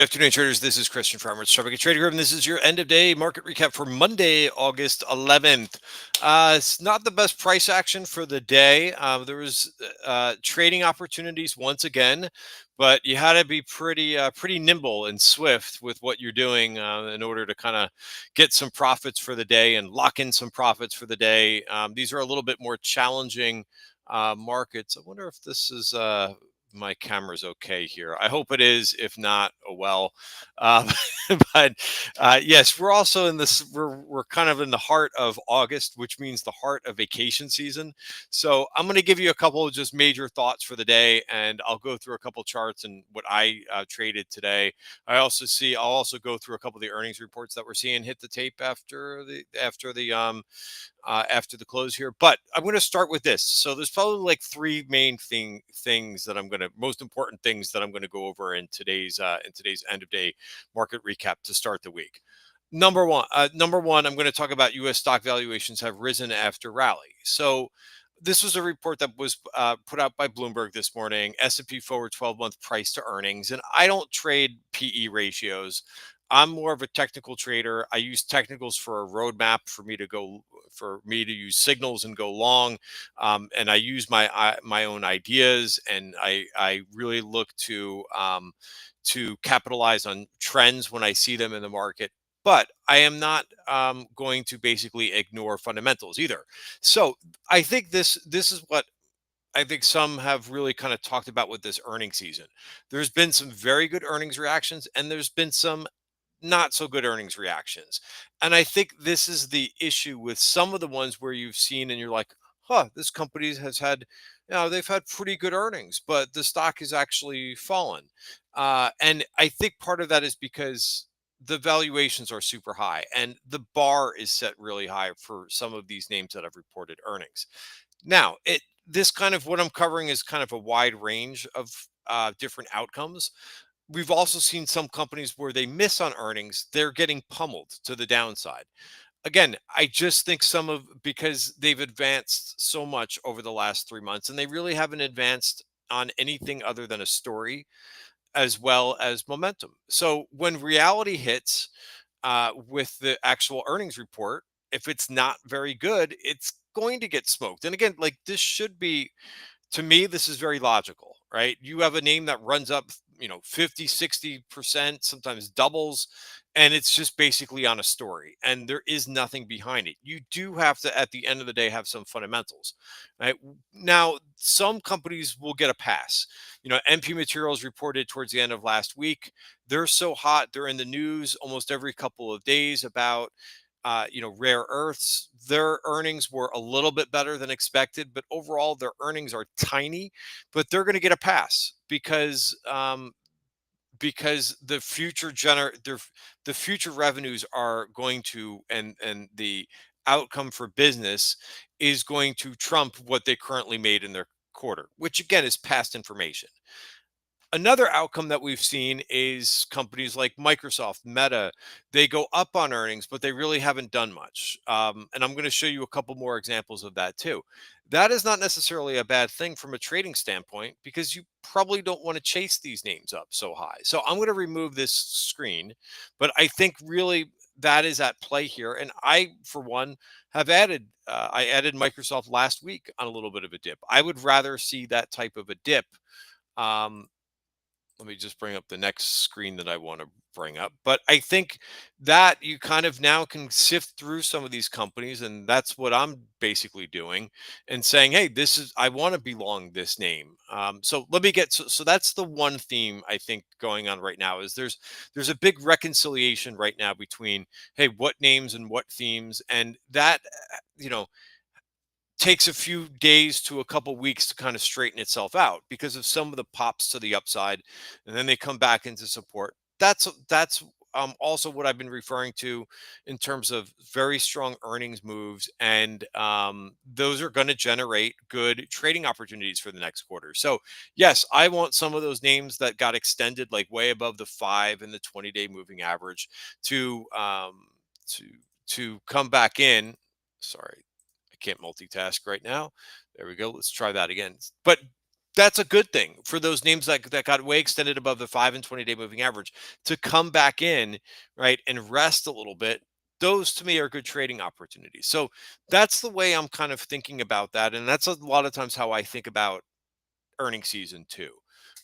Good afternoon, traders. This is Christian from Traffic Trading Group, and this is your end of day market recap for Monday, August 11th. It's not the best price action for the day. There was trading opportunities once again, but you had to be pretty nimble and swift with what you're doing in order to kind of get some profits for the day and lock in some profits for the day. These are a little bit more challenging markets. I wonder if this is. My camera's okay here. I hope it is. If not, oh well. Um, but yes, we're also in this. We're kind of in the heart of August, which means the heart of vacation season. So I'm going to give you a couple of just major thoughts for the day, and I'll go through a couple charts and what I traded today. I'll also go through a couple of the earnings reports that we're seeing hit the tape after the close here. But I'm going to start with this. So there's probably like three main things that most important things that I'm going to go over in today's end of day market recap to start the week. Number one, I'm going to talk about U.S. stock valuations have risen after rally. So this was a report that was put out by Bloomberg this morning. S&P forward 12-month price to earnings, and I don't trade PE ratios. I'm more of a technical trader. I use technicals for a roadmap for me to use signals and go long, and I use my own ideas, and I really look to capitalize on trends when I see them in the market. But I am not going to basically ignore fundamentals either. So I think this is what I think some have really kind of talked about with this earnings season. There's been some very good earnings reactions, and there's been some not so good earnings reactions. And I think this is the issue with some of the ones where you've seen and you're like, this company has had, they've had pretty good earnings, but the stock has actually fallen. And I think part of that is because the valuations are super high and the bar is set really high for some of these names that have reported earnings. Now, this kind of what I'm covering is kind of a wide range of different outcomes. We've also seen some companies where they miss on earnings, they're getting pummeled to the downside. Again, I just think because they've advanced so much over the last 3 months and they really haven't advanced on anything other than a story as well as momentum. So when reality hits with the actual earnings report, if it's not very good, it's going to get smoked. And again, like this should be to me, this is very logical, right? You have a name that runs up, 50, 60%, sometimes doubles, and it's just basically on a story, and there is nothing behind it. You do have to, at the end of the day, have some fundamentals, right? Now, some companies will get a pass. MP Materials reported towards the end of last week. They're so hot, they're in the news almost every couple of days about rare earths. Their earnings were a little bit better than expected, but overall their earnings are tiny. But they're going to get a pass because the future revenues are going to and the outcome for business is going to trump what they currently made in their quarter, which again is past information. Another outcome that we've seen is companies like Microsoft, Meta, they go up on earnings, but they really haven't done much. And I'm going to show you a couple more examples of that too. That is not necessarily a bad thing from a trading standpoint because you probably don't want to chase these names up so high. So I'm going to remove this screen, but I think really that is at play here. And I, for one, I added Microsoft last week on a little bit of a dip. I would rather see that type of a dip. Um, Let me just bring up the next screen that I want to bring up. But I think that you kind of now can sift through some of these companies, and that's what I'm basically doing, and saying, "Hey, I want to belong this name." So let me get so that's the one theme I think going on right now is there's a big reconciliation right now between hey, what names and what themes, and that you know takes a few days to a couple weeks to kind of straighten itself out because of some of the pops to the upside, and then they come back into support. That's also what I've been referring to in terms of very strong earnings moves, and those are going to generate good trading opportunities for the next quarter. So yes, I want some of those names that got extended like way above the 5 and the 20-day moving average to to to come back in. Sorry, can't multitask right now. There we go. Let's try that again. But That's a good thing for those names that got way extended above the 5 and 20-day moving average to come back in, right, and rest a little bit. Those to me are good trading opportunities. So that's the way I'm kind of thinking about that. And that's a lot of times how I think about earning season too.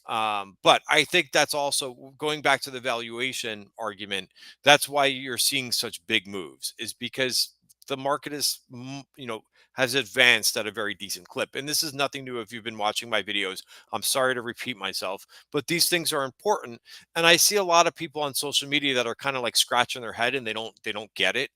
But I think that's also going back to the valuation argument. That's why you're seeing such big moves, is because the market is, has advanced at a very decent clip. And this is nothing new if you've been watching my videos. I'm sorry to repeat myself, but these things are important. And I see a lot of people on social media that are kind of like scratching their head and they don't get it.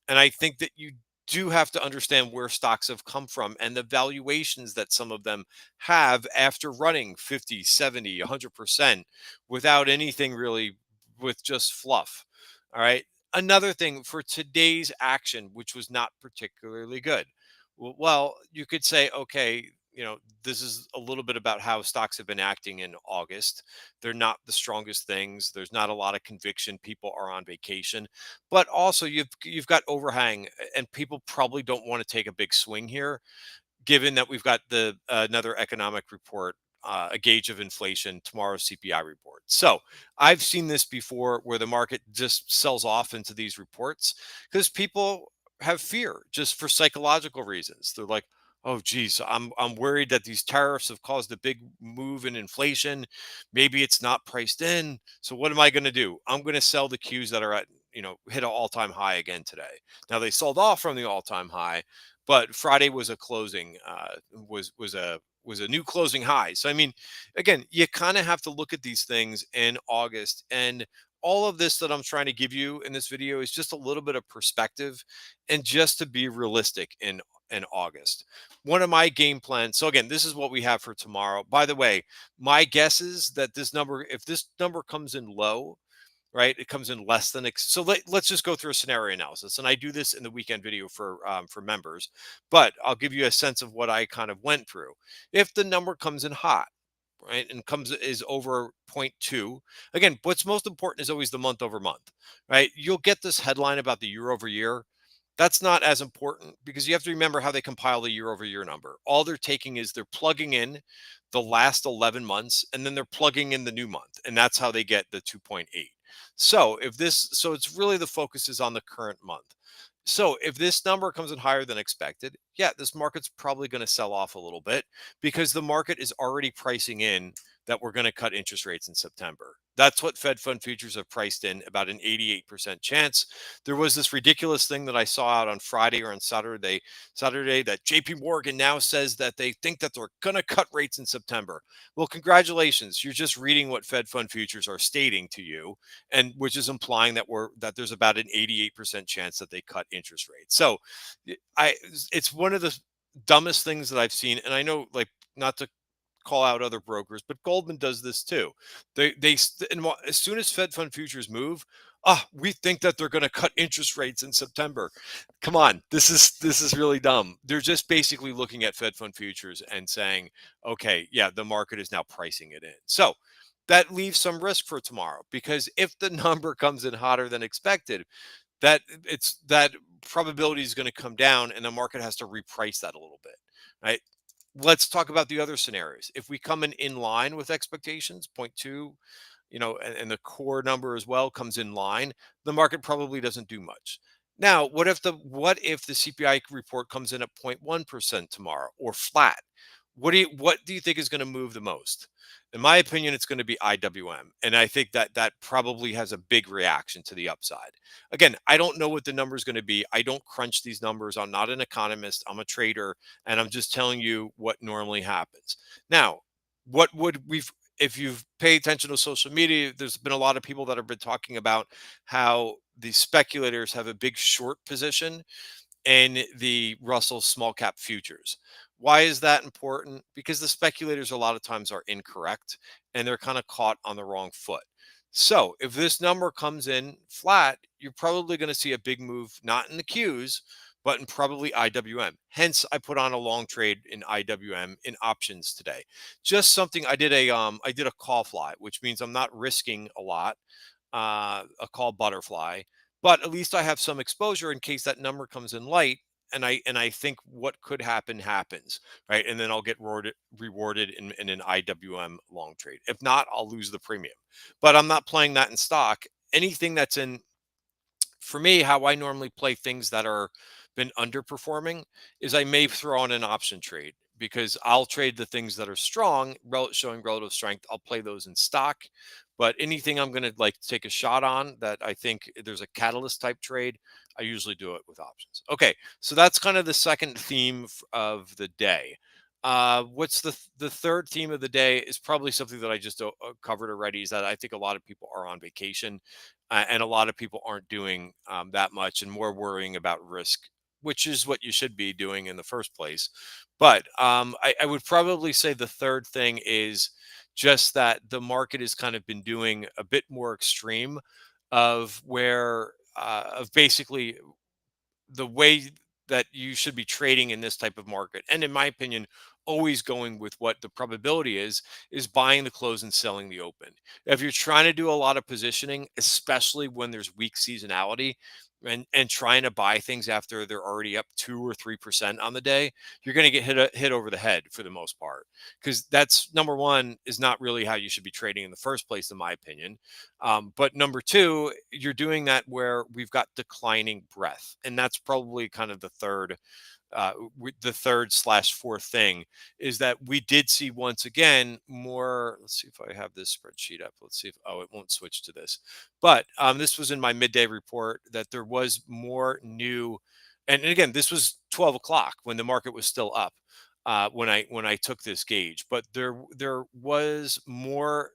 And I think that you do have to understand where stocks have come from and the valuations that some of them have after running 50, 70, 100% without anything really, with just fluff. All right. Another thing for today's action, which was not particularly good. Well, you could say, okay, this is a little bit about how stocks have been acting in August. They're not the strongest things. There's not a lot of conviction. People are on vacation, but also you've got overhang, and people probably don't want to take a big swing here, given that we've got the another economic report, a gauge of inflation, tomorrow's CPI report. So I've seen this before where the market just sells off into these reports because people have fear just for psychological reasons. They're like, oh geez, I'm worried that these tariffs have caused a big move in inflation. Maybe it's not priced in. So what am I going to do? I'm going to sell the Qs that are at, hit an all-time high again today. Now they sold off from the all-time high, but Friday was a closing, was a new closing high. So I mean, again, you kind of have to look at these things in August, and all of this that I'm trying to give you in this video is just a little bit of perspective and just to be realistic in August. One of my game plans. So again, this is what we have for tomorrow. By the way, my guess is that this number, if this number comes in low, right? It comes in less than so. Let's just go through a scenario analysis, and I do this in the weekend video for members, but I'll give you a sense of what I kind of went through. If the number comes in hot, right, and comes is over zero point 0.2, again, what's most important is always the month over month, right? You'll get this headline about the year over year. That's not as important because you have to remember how they compile the year over year number. All they're taking is they're plugging in the last 11 months and then they're plugging in the new month. And that's how they get the 2.8. So it's really the focus is on the current month. So if this number comes in higher than expected, yeah, this market's probably going to sell off a little bit because the market is already pricing in that we're going to cut interest rates in September. That's what Fed fund futures have priced in, about an 88% chance. There was this ridiculous thing that I saw out on Friday or on Saturday that JP Morgan now says that they think that they're going to cut rates in September. Well, congratulations. You're just reading what Fed fund futures are stating to you, and which is implying that there's about an 88% chance that they cut interest rates. So I it's one of the dumbest things that I've seen. And I know, like, not to call out other brokers, but Goldman does this too. As soon as Fed fund futures move, we think that they're going to cut interest rates in September. Come on, this is really dumb. They're just basically looking at Fed fund futures and saying, okay, yeah, the market is now pricing it in. So that leaves some risk for tomorrow, because if the number comes in hotter than expected, that probability is going to come down and the market has to reprice that a little bit, right? Let's talk about the other scenarios. If we come in line with expectations, point two, and the core number as well comes in line, the market probably doesn't do much. Now, what if the CPI report comes in at 0.1% tomorrow or flat? What do you think is going to move the most? In my opinion, it's going to be IWM, and I think that probably has a big reaction to the upside. Again, I don't know what the number is going to be. I don't crunch these numbers. I'm not an economist. I'm a trader, and I'm just telling you what normally happens. Now, what would we've if you've paid attention to social media, there's been a lot of people that have been talking about how the speculators have a big short position in the Russell small cap futures. Why is that important? Because the speculators a lot of times are incorrect and they're kind of caught on the wrong foot. So if this number comes in flat, you're probably going to see a big move, not in the Qs, but in probably IWM. Hence, I put on a long trade in IWM in options today. Just something I did a call fly, which means I'm not risking a lot, a call butterfly, but at least I have some exposure in case that number comes in light and I think what could happen happens, right? And then I'll get rewarded in an IWM long trade. If not, I'll lose the premium. But I'm not playing that in stock. Anything that's in, for me, how I normally play things that are been underperforming is I may throw on an option trade because I'll trade the things that are strong, showing relative strength. I'll play those in stock. But anything I'm going to like take a shot on that I think there's a catalyst type trade, I usually do it with options. Okay, so that's kind of the second theme of the day. What's the third theme of the day is probably something that I just covered already. Is that I think a lot of people are on vacation, and a lot of people aren't doing that much and more worrying about risk, which is what you should be doing in the first place. But I would probably say the third thing is just that the market has kind of been doing a bit more extreme of where of basically the way that you should be trading in this type of market, and in my opinion always going with what the probability is buying the close and selling the open. If you're trying to do a lot of positioning, especially when there's weak seasonality, and trying to buy things after they're already up 2 or 3% on the day, you're going to get hit over the head for the most part, because that's number one is not really how you should be trading in the first place, in my opinion. But number two, you're doing that where we've got declining breadth, and that's probably kind of the third slash fourth thing is that we did see once again more. Let's see if I have this spreadsheet up. Let's see if, oh, it won't switch to this. But this was in my midday report that there was more new, and again, this was 12 o'clock when the market was still up. When I took this gauge, but there was more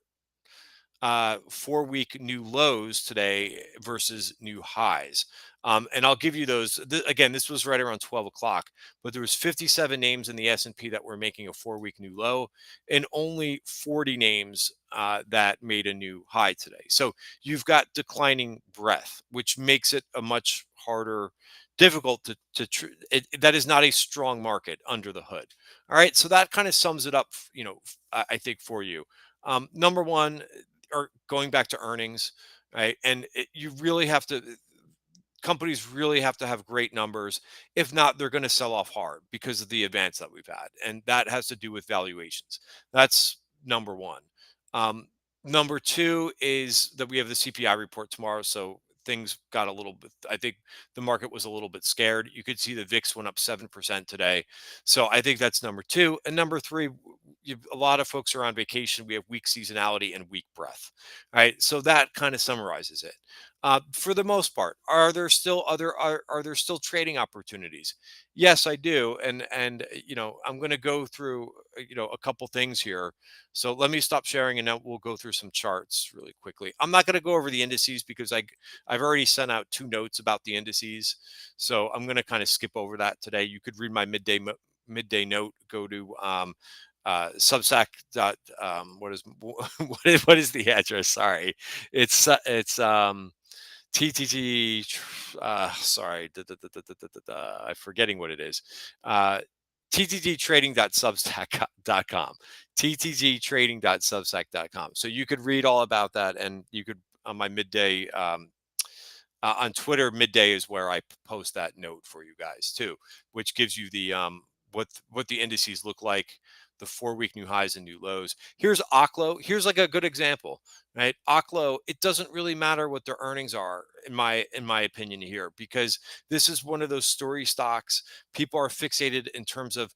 4 week new lows today versus new highs. And I'll give you those. Again, this was right around 12 o'clock, but there was 57 names in the S&P that were making a 4 week new low, and only 40 names that made a new high today. So you've got declining breadth, which makes it a much harder, difficult that is not a strong market under the hood. All right, so that kind of sums it up, I think for you. Number one, or going back to earnings, right? And you really have to, companies really have to have great numbers. If not, they're going to sell off hard because of the advance that we've had. And that has to do with valuations. That's number one. Um, Number two is that we have the CPI report tomorrow. So things got a little bit, I think the market was a little bit scared. You could see the VIX went up 7% today. So I think that's number two. And number three, a lot of folks are on vacation. We have weak seasonality and weak breadth. Right. So that kind of summarizes it. For the most part, are there still are there still trading opportunities? Yes, I do, and I'm going to go through a couple things here. So let me stop sharing, and then we'll go through some charts really quickly. I'm not going to go over the indices because I've already sent out 2 notes about the indices, so I'm going to kind of skip over that today. You could read my midday note. Go to Substack. What is what is the address? Sorry, it's TTG, sorry, I'm forgetting what it is. TTGtrading.substack.com. TTGtrading.substack.com. So you could read all about that, and you could on my midday on Twitter. Midday is where I post that note for you guys too, which gives you the what the indices look like, the 4 week new highs and new lows. Here's OKLO. Here's like a good example, right? OKLO. It doesn't really matter what their earnings are, in my opinion here, because this is one of those story stocks. People are fixated in terms of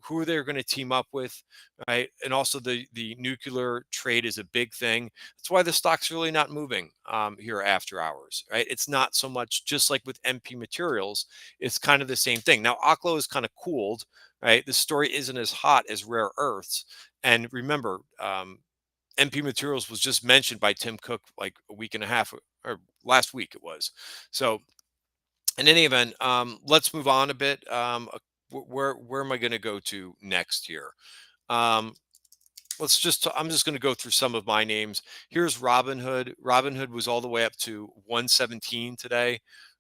who they're going to team up with, right? And also the nuclear trade is a big thing. That's why the stock's really not moving here after hours, right? It's not so much, just like with MP Materials, it's kind of the same thing. Now, OKLO is kind of cooled, right? The story isn't as hot as rare earths. And remember, MP Materials was just mentioned by Tim Cook like a week and a half, or last week it was. So in any event, let's move on a bit. Where am I going to go to next here? I'm just going to go through some of my names. Here's Robinhood. Robinhood was all the way up to 117 today,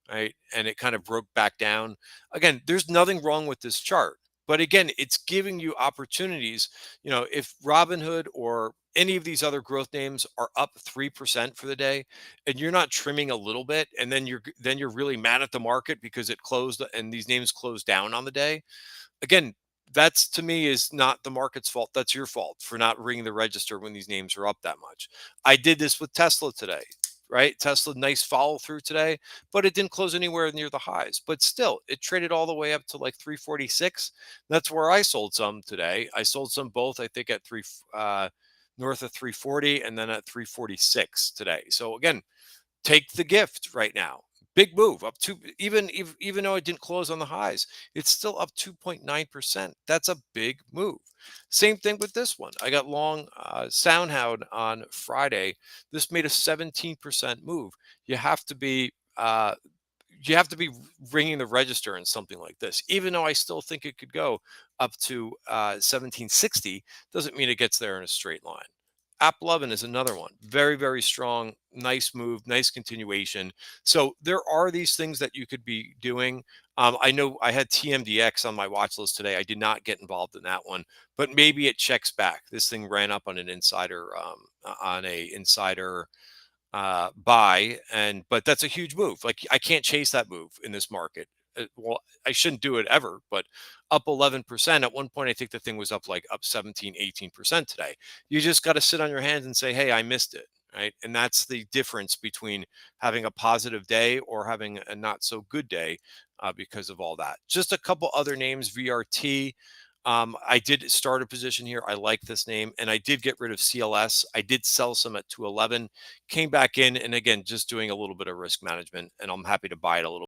right? And it kind of broke back down. Again, there's nothing wrong with this chart. But again, it's giving you opportunities. If Robinhood or any of these other growth names are up 3% for the day, and you're not trimming a little bit, and then you're really mad at the market because it closed and these names closed down on the day. Again, that's to me is not the market's fault. That's your fault for not ringing the register when these names are up that much. I did this with Tesla today, right? Tesla, nice follow through today, but it didn't close anywhere near the highs. But still, it traded all the way up to like 346. That's where I sold some today. I sold some both, I think, at north of 340 and then at 346 today. So again, take the gift right now. Big move up to even though it didn't close on the highs, it's still up 2.9%. That's a big move. Same thing with this one. I got long SoundHound on Friday. This made a 17% move. You have to be uh, you have to be ringing the register in something like this. Even though I still think it could go up to 1760, doesn't mean it gets there in a straight line. App 11 is another one. Very, very strong. Nice move. Nice continuation. So there are these things that you could be doing. I know I had TMDX on my watch list today. I did not get involved in that one, but maybe it checks back. This thing ran up on an insider buy, and but that's a huge move. Like, I can't chase that move in this market. Well, I shouldn't do it ever, but up 11%. At one point, I think the thing was up 17, 18% today. You just got to sit on your hands and say, hey, I missed it. Right. And that's the difference between having a positive day or having a not so good day because of all that. Just a couple other names. VRT. I did start a position here. I like this name, and I did get rid of CLS. I did sell some at 211, came back in, and again, just doing a little bit of risk management, and I'm happy to buy it a little